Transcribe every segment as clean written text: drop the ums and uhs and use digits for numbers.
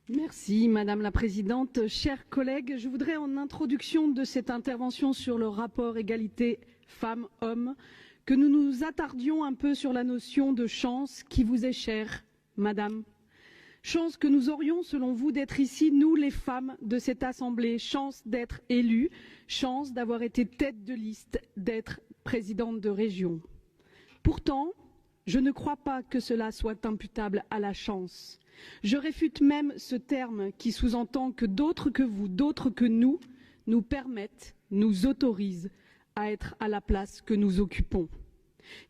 Merci Madame la Présidente. Chers collègues, je voudrais en introduction de cette intervention sur le rapport égalité femmes-hommes que nous nous attardions un peu sur la notion de chance qui vous est chère, Madame. Chance que nous aurions, selon vous, d'être ici, nous les femmes de cette Assemblée, chance d'être élues, chance d'avoir été tête de liste, d'être présidente de région. Pourtant, je ne crois pas que cela soit imputable à la chance. Je réfute même ce terme qui sous-entend que d'autres que vous, d'autres que nous permettent, nous autorisent à être à la place que nous occupons.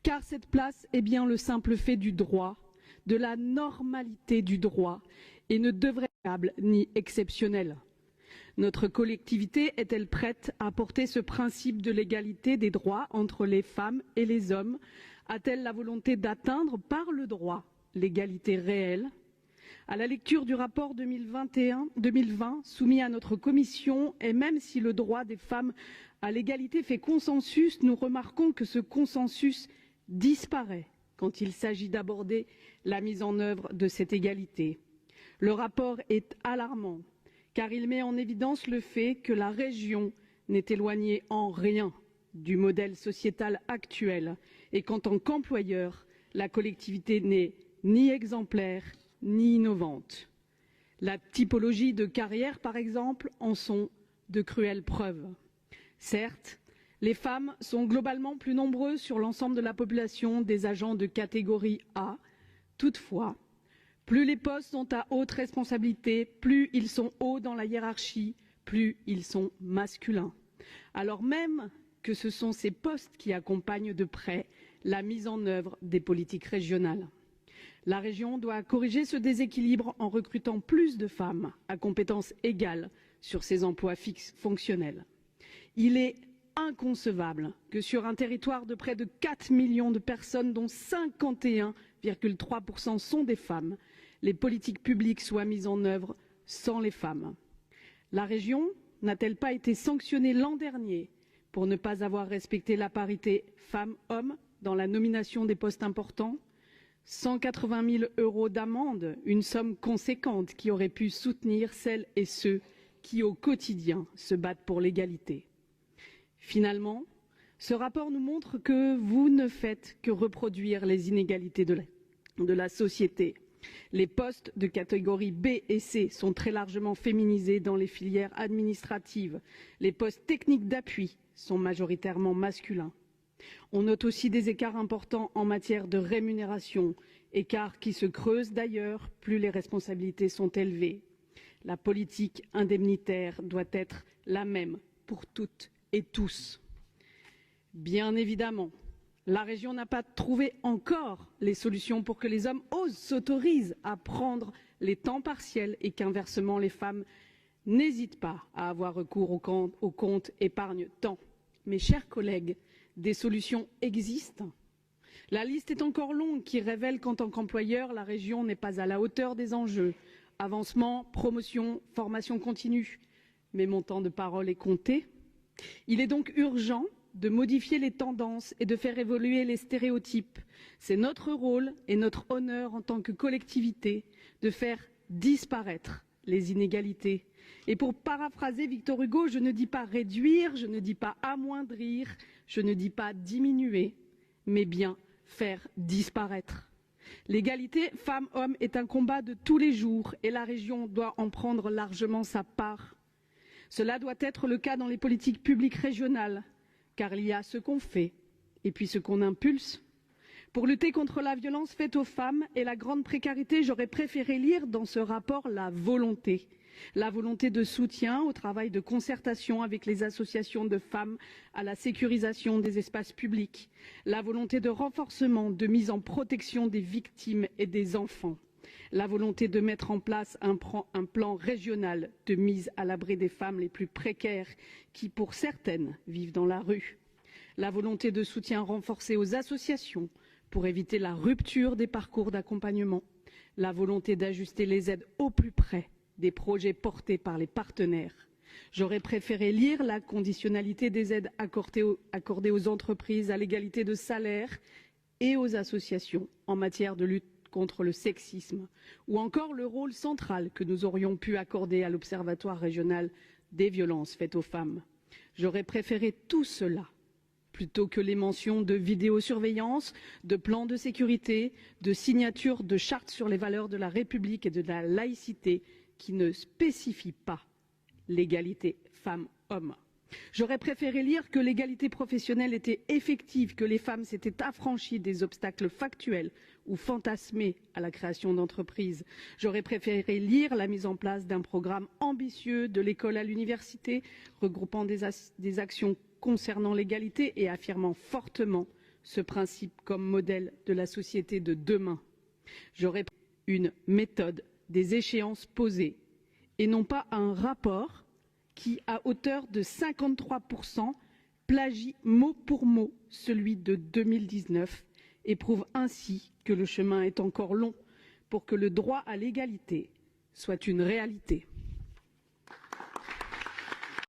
Car cette place est bien le simple fait du droit, de la normalité du droit, et ne devrait pas être ni exceptionnelle. Notre collectivité est-elle prête à porter ce principe de l'égalité des droits entre les femmes et les hommes? A-t-elle la volonté d'atteindre par le droit l'égalité réelle? À la lecture du rapport 2020 soumis à notre commission, et même si le droit des femmes à l'égalité fait consensus, nous remarquons que ce consensus disparaît quand il s'agit d'aborder la mise en œuvre de cette égalité. Le rapport est alarmant car il met en évidence le fait que la région n'est éloignée en rien du modèle sociétal actuel et qu'en tant qu'employeur, la collectivité n'est ni exemplaire ni innovante. La typologie de carrière, par exemple, en sont de cruelles preuves. Certes, les femmes sont globalement plus nombreuses sur l'ensemble de la population des agents de catégorie A. Toutefois, plus les postes sont à haute responsabilité, plus ils sont hauts dans la hiérarchie, plus ils sont masculins. Alors même que ce sont ces postes qui accompagnent de près la mise en œuvre des politiques régionales. La région doit corriger ce déséquilibre en recrutant plus de femmes à compétences égales sur ces emplois fixes fonctionnels. Il est inconcevable que sur un territoire de près de 4 millions de personnes, dont 51,3% sont des femmes, les politiques publiques soient mises en œuvre sans les femmes. La région n'a-t-elle pas été sanctionnée l'an dernier pour ne pas avoir respecté la parité femmes-hommes dans la nomination des postes importants? 180 000 € d'amende, une somme conséquente qui aurait pu soutenir celles et ceux qui au quotidien se battent pour l'égalité. Finalement, ce rapport nous montre que vous ne faites que reproduire les inégalités de la société. Les postes de catégorie B et C sont très largement féminisés dans les filières administratives. Les postes techniques d'appui sont majoritairement masculins. On note aussi des écarts importants en matière de rémunération, écarts qui se creusent d'ailleurs plus les responsabilités sont élevées. La politique indemnitaire doit être la même pour toutes et tous. Bien évidemment, la région n'a pas trouvé encore les solutions pour que les hommes s'autorisent à prendre les temps partiels et qu'inversement les femmes n'hésitent pas à avoir recours au compte épargne-temps. Mes chers collègues, des solutions existent. La liste est encore longue qui révèle qu'en tant qu'employeur, la région n'est pas à la hauteur des enjeux. Avancement, promotion, formation continue. Mais mon temps de parole est compté. Il est donc urgent de modifier les tendances et de faire évoluer les stéréotypes. C'est notre rôle et notre honneur en tant que collectivité de faire disparaître les inégalités. Et pour paraphraser Victor Hugo, je ne dis pas réduire, je ne dis pas amoindrir, je ne dis pas diminuer, mais bien faire disparaître. L'égalité femmes-hommes est un combat de tous les jours et la région doit en prendre largement sa part. Cela doit être le cas dans les politiques publiques régionales, car il y a ce qu'on fait et puis ce qu'on impulse. Pour lutter contre la violence faite aux femmes et la grande précarité, j'aurais préféré lire dans ce rapport la volonté de soutien au travail de concertation avec les associations de femmes à la sécurisation des espaces publics, la volonté de renforcement, de mise en protection des victimes et des enfants, la volonté de mettre en place un plan régional de mise à l'abri des femmes les plus précaires qui, pour certaines, vivent dans la rue, la volonté de soutien renforcé aux associations pour éviter la rupture des parcours d'accompagnement, la volonté d'ajuster les aides au plus près des projets portés par les partenaires. J'aurais préféré lire la conditionnalité des aides accordées aux entreprises à l'égalité de salaire et aux associations en matière de lutte contre le sexisme, ou encore le rôle central que nous aurions pu accorder à l'Observatoire régional des violences faites aux femmes. J'aurais préféré tout cela plutôt que les mentions de vidéosurveillance, de plans de sécurité, de signatures de chartes sur les valeurs de la République et de la laïcité qui ne spécifient pas l'égalité femmes-hommes. J'aurais préféré lire que l'égalité professionnelle était effective, que les femmes s'étaient affranchies des obstacles factuels ou fantasmés à la création d'entreprises. J'aurais préféré lire la mise en place d'un programme ambitieux de l'école à l'université, regroupant des actions concernant l'égalité et affirmant fortement ce principe comme modèle de la société de demain. J'aurais préféré une méthode, des échéances posées, et non pas un rapport qui, à hauteur de 53%, plagie mot pour mot celui de 2019 et prouve ainsi que le chemin est encore long pour que le droit à l'égalité soit une réalité.